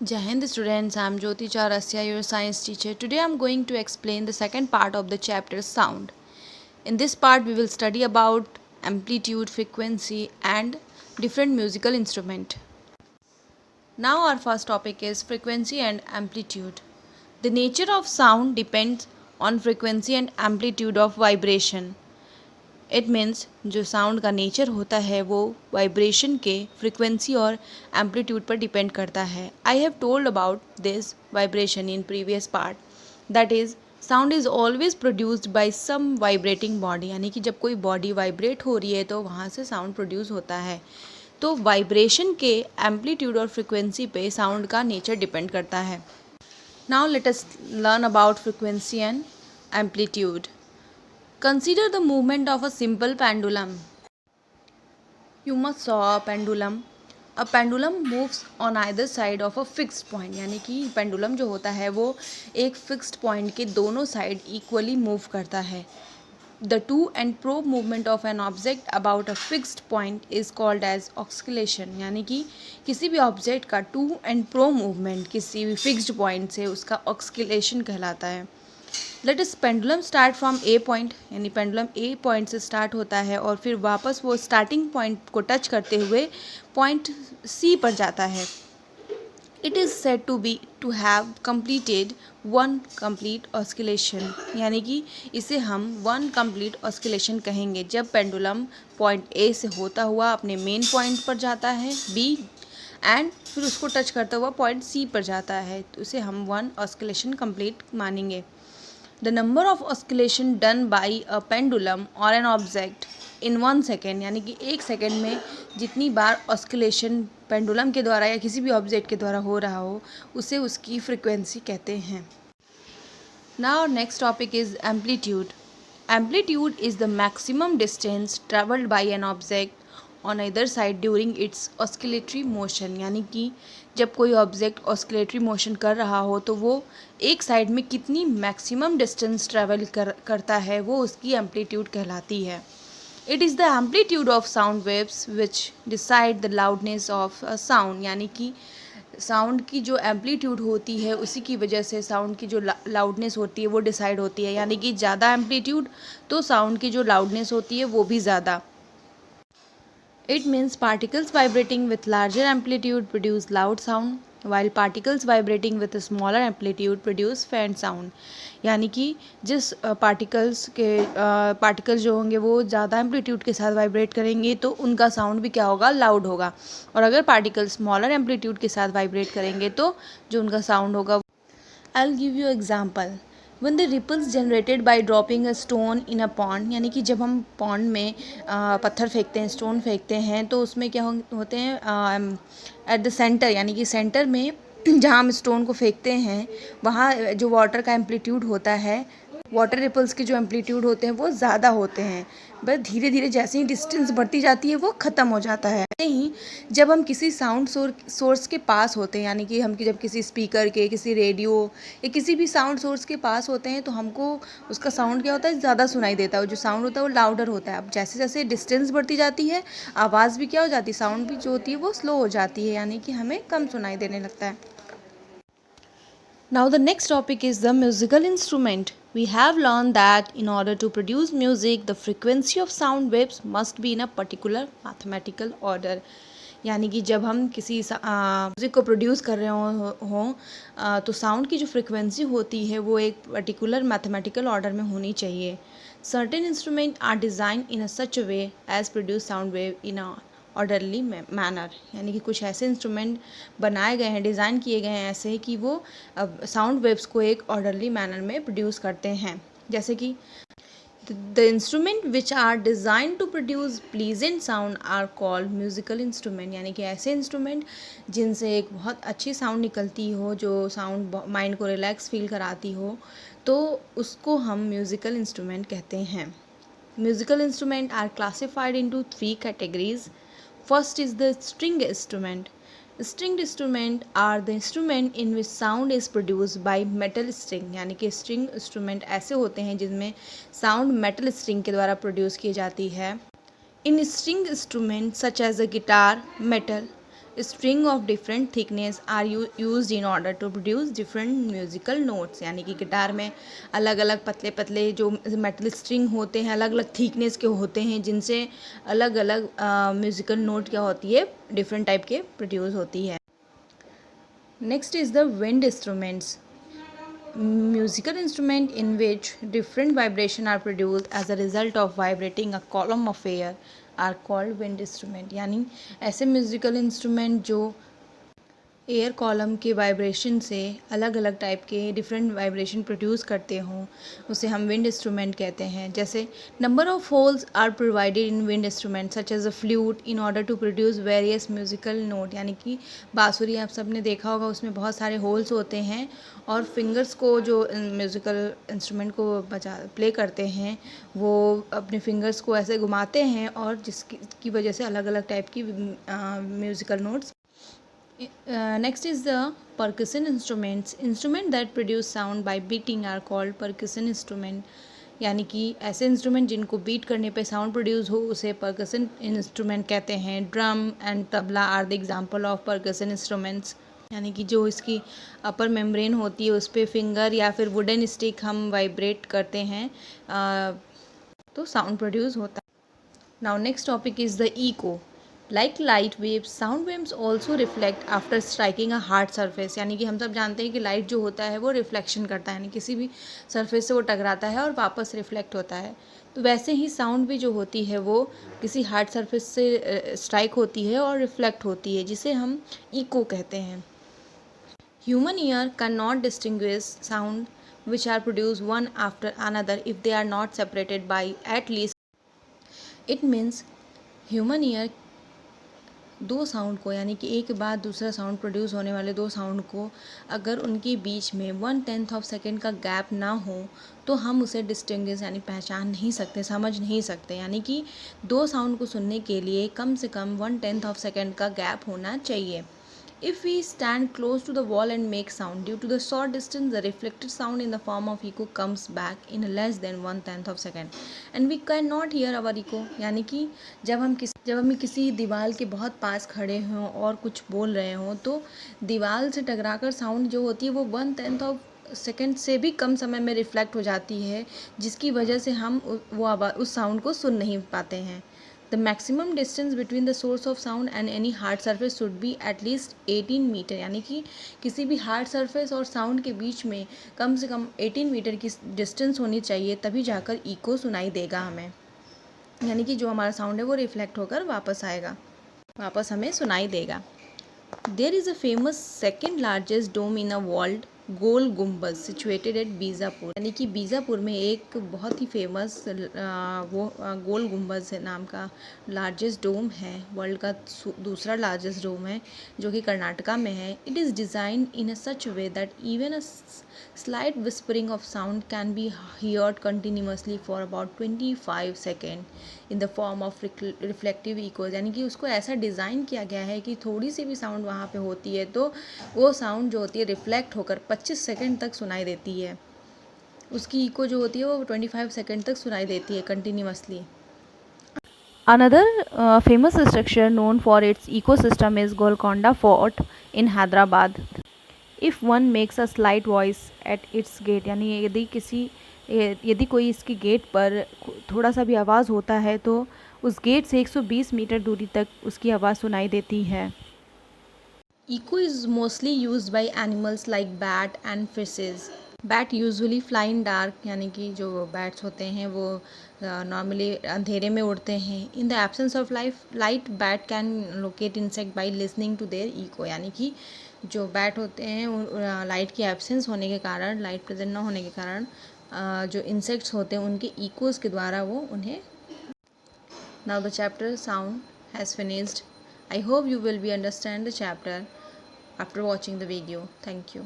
Jai Hind students, I am Jyoti Charasya, your science teacher. Today I am going to explain the second part of the chapter sound. In this part we will study about amplitude, frequency and different musical instrument. Now our first topic is frequency and amplitude. The nature of sound depends on frequency and amplitude of vibration. It means जो sound का nature होता है वो vibration के frequency और amplitude पर depend करता है. I have told about this vibration in previous part. That is sound is always produced by some vibrating body, यानी कि जब कोई बॉडी वाइब्रेट हो रही है तो वहाँ से साउंड प्रोड्यूस होता है. तो वाइब्रेशन के एम्पलीट्यूड और फ्रिक्वेंसी पे साउंड का नेचर डिपेंड करता है. Now let us learn about frequency and amplitude. Consider the movement of a simple pendulum. You must saw a pendulum. A pendulum moves on either side of a fixed point. यानी कि pendulum जो होता है वो एक fixed point के दोनों side equally move करता है. The to and fro movement of an object about a fixed point is called as oscillation. यानी कि किसी भी ऑब्जेक्ट का to and fro मूवमेंट किसी भी फिक्स्ड पॉइंट से उसका ऑस्किलेशन कहलाता है. लेट इस pendulum start from A point, यानी पेंडुलम ए पॉइंट से स्टार्ट होता है और फिर वापस वो स्टार्टिंग पॉइंट को टच करते हुए पॉइंट सी पर जाता है. It is said to have completed one complete oscillation, यानी कि इसे हम वन कंप्लीट ऑस्किलेशन कहेंगे जब पेंडुलम पॉइंट ए से होता हुआ अपने मेन पॉइंट पर जाता है बी एंड फिर उसको टच करता हुआ पॉइंट सी पर जाता है, तो उसे हम वन ऑस्किलेशन कंप्लीट मानेंगे. The number of oscillation done by a pendulum or an object in 1 second, यानी कि 1 सेकेंड में जितनी बार ऑस्किलेशन पेंडुलम के द्वारा या किसी भी ऑब्जेक्ट के द्वारा हो रहा हो उसे उसकी फ्रिक्वेंसी कहते हैं. Now next topic is amplitude. Amplitude is the maximum distance travelled by an object on other side during its oscillatory motion, यानी कि जब कोई ऑब्जेक्ट ऑस्किलेटरी मोशन कर रहा हो तो वो एक साइड में कितनी मैक्सिमम डिस्टेंस ट्रैवल करता है वो उसकी एम्पलीट्यूड कहलाती है. It is the amplitude of sound waves which decide the loudness of a sound, यानी कि साउंड की जो एम्पलीट्यूड होती है उसी की वजह से साउंड की जो लाउडनेस होती है वो डिसाइड होती है, यानी कि ज़्यादा एम्पलीट्यूड तो साउंड की जो लाउडनेस होती है वो भी ज़्यादा. It means particles vibrating with larger amplitude produce loud sound, while particles vibrating with a smaller amplitude produce faint sound. यानी कि जिस पार्टिकल्स जो होंगे वो ज़्यादा एम्पलीट्यूड के साथ वाइब्रेट करेंगे तो उनका साउंड भी क्या होगा, लाउड होगा. और अगर पार्टिकल्स स्मॉलर एम्पलीट्यूड के साथ वाइब्रेट करेंगे तो जो उनका साउंड होगा. I'll give you example. When the ripples generated by dropping a stone in a pond, यानी कि जब हम पॉन्ड में पत्थर फेंकते हैं, स्टोन फेंकते हैं तो उसमें क्या होते हैं एट द सेंटर, यानी कि सेंटर में जहाँ हम स्टोन को फेंकते हैं वहाँ जो वाटर का एम्पलीट्यूड होता है, वाटर रिपल्स के जो एम्पलीट्यूड होते हैं वो ज़्यादा होते हैं, बस धीरे धीरे जैसे ही डिस्टेंस बढ़ती जाती है वो ख़त्म हो जाता है. नहीं, जब हम किसी साउंड सोर्स के पास होते हैं, यानी कि हम जब किसी स्पीकर के, किसी रेडियो या किसी भी साउंड सोर्स के पास होते हैं तो हमको उसका साउंड क्या होता है, ज़्यादा सुनाई देता है. जो साउंड होता है वो लाउडर होता है. अब जैसे जैसे डिस्टेंस बढ़ती जाती है आवाज़ भी क्या हो जाती है, साउंड भी जो होती है वो स्लो हो जाती है, यानी कि हमें कम सुनाई देने लगता है. Now the next topic is the musical instrument. We have learned that in order to produce music, the frequency of sound waves must be in a particular mathematical order. यानी कि जब हम किसी म्यूज़िक को प्रोड्यूस कर रहे हों तो साउंड की जो फ्रिक्वेंसी होती है वो एक पर्टिकुलर मैथमेटिकल ऑर्डर में होनी चाहिए. Certain instrument are design in a such way as produce sound wave in a orderly manner, यानी कि कुछ ऐसे इंस्ट्रूमेंट बनाए गए हैं, डिज़ाइन किए गए हैं ऐसे कि वो साउंड वेव्स को एक ऑर्डरली मैनर में प्रोड्यूस करते हैं. जैसे कि the instrument which are design to produce pleasant sound are called musical instrument, यानी कि ऐसे इंस्ट्रूमेंट जिनसे एक बहुत अच्छी साउंड निकलती हो, जो साउंड माइंड को रिलैक्स फील कराती हो, तो उसको हम म्यूज़िकल इंस्ट्रूमेंट कहते हैं. Musical instrument are classified into 3 categories. First is the string instrument. Stringed instrument are the instrument in which sound is produced by metal string, यानी कि string instrument ऐसे होते हैं जिनमें sound metal string के द्वारा produce की जाती है. In string instrument such as a guitar, metal string of different thickness are used in order to produce different musical notes, यानी कि गिटार में अलग अलग पतले पतले जो मेटल स्ट्रिंग होते हैं अलग अलग थिकनेस के होते हैं, जिनसे अलग अलग म्यूजिकल नोट क्या होती है, डिफरेंट टाइप के प्रोड्यूस होती है। Next is the wind instruments, musical instrument in which different vibration are produced as a result of vibrating a column of air are called wind instrument। यानी ऐसे musical instrument जो air column के vibration से अलग अलग type के different vibration produce करते हों उसे हम विंड इंस्ट्रूमेंट कहते हैं। जैसे number of holes are provided in wind instrument such as a flute in order to produce various musical note, यानी कि बांसुरी आप सबने देखा होगा उसमें बहुत सारे होल्स होते हैं और फिंगर्स को जो म्यूजिकल इंस्ट्रूमेंट को बजा प्ले करते हैं वो अपने फिंगर्स को ऐसे घुमाते हैं और जिसकी वजह से अलग अलग टाइप की musical notes. Next is the percussion instruments, instrument that produce sound by beating are called percussion instrument। यानी कि ऐसे इंस्ट्रूमेंट जिनको बीट करने पे साउंड प्रोड्यूस हो उसे परकसन इंस्ट्रूमेंट कहते हैं। Drum and tabla are the example of percussion instruments, यानी कि जो इसकी अपर मेम्ब्रेन होती है उस पर फिंगर या फिर वुडन स्टिक हम वाइब्रेट करते हैं तो साउंड प्रोड्यूस होता है। Now next topic is the echo. Like light waves sound waves also reflect after striking a hard surface, यानी कि हम सब जानते हैं कि लाइट जो होता है वो रिफ्लेक्शन करता है, यानी किसी भी सरफेस से वो टकराता है और वापस रिफ्लेक्ट होता है। तो वैसे ही साउंड भी जो होती है वो किसी हार्ड सरफेस से स्ट्राइक होती है और रिफ्लेक्ट होती है, जिसे हम इको कहते हैं। Human ear can not distinguish sound which are produce one after another if they are not separated by at least. It means human ear दो साउंड को, यानी कि एक के बाद दूसरा साउंड प्रोड्यूस होने वाले दो साउंड को अगर उनके बीच में 1/10 ऑफ सेकेंड का गैप ना हो तो हम उसे डिस्टिंग्विश यानी पहचान नहीं सकते, समझ नहीं सकते। यानी कि दो साउंड को सुनने के लिए कम से कम 1/10 ऑफ सेकेंड का गैप होना चाहिए। If we stand close to the wall and make sound, due to the short distance, the reflected sound in the form of echo comes back in less than 1/10 of second, and we cannot hear our echo। यानी कि जब हम किसी दीवार के बहुत पास खड़े हों और कुछ बोल रहे हों तो दीवार से टकराकर साउंड जो होती है वो 1/10 ऑफ सेकेंड से भी कम समय में रिफ्लेक्ट हो जाती है, जिसकी वजह से हम वो आवाज़ उस साउंड को सुन नहीं पाते हैं। The maximum distance between the source of sound and any hard surface should be at least 18 metre, यानी कि किसी भी हार्ड सरफेस और साउंड के बीच में कम से कम 18 मीटर की डिस्टेंस होनी चाहिए, तभी जाकर इको सुनाई देगा हमें, यानी कि जो हमारा साउंड है वो रिफ्लेक्ट होकर वापस हमें सुनाई देगा। There is a famous second largest dome in a world Gol Gumbaz situated eight Bijapur, यानी कि बीजापुर में एक बहुत ही फेमस गोल गुम्बज नाम का लार्जेस्ट डोम है, वर्ल्ड का दूसरा लार्जेस्ट डोम है जो कि कर्नाटका में है। It is design in a such way that even a slight whispering of sound can be heard continuously for about 25 second in the form of reflective echoes, यानी कि उसको ऐसा डिज़ाइन किया गया है कि थोड़ी सी भी साउंड वहाँ पे होती है तो वो साउंड जो होती है रिफ्लेक्ट होकर 25 सेकेंड तक सुनाई देती है, उसकी इको जो होती है वो 25 सेकेंड तक सुनाई देती है continuously. Another famous structure known for its ecosystem is Golconda Fort in Hyderabad. If one makes a slight voice at its gate, यानी यदि कोई इसके गेट पर थोड़ा सा भी आवाज़ होता है तो उस गेट से 120 मीटर दूरी तक उसकी आवाज़ सुनाई देती है। Echo is mostly used by animals like bat and fishes. Bat usually fly in dark, यानी कि जो बैट्स होते हैं वो नॉर्मली अंधेरे में उड़ते हैं। In the absence of light bat can locate insect by listening to their echo, यानी कि जो बैट होते हैं लाइट की एब्सेंस होने के कारण, लाइट प्रेजेंट ना होने के कारण जो इंसेक्ट्स होते हैं उनके इकोज़ के द्वारा वो उन्हें। Now the chapter sound has finished. I hope you will be understand the chapter after watching the video. Thank you.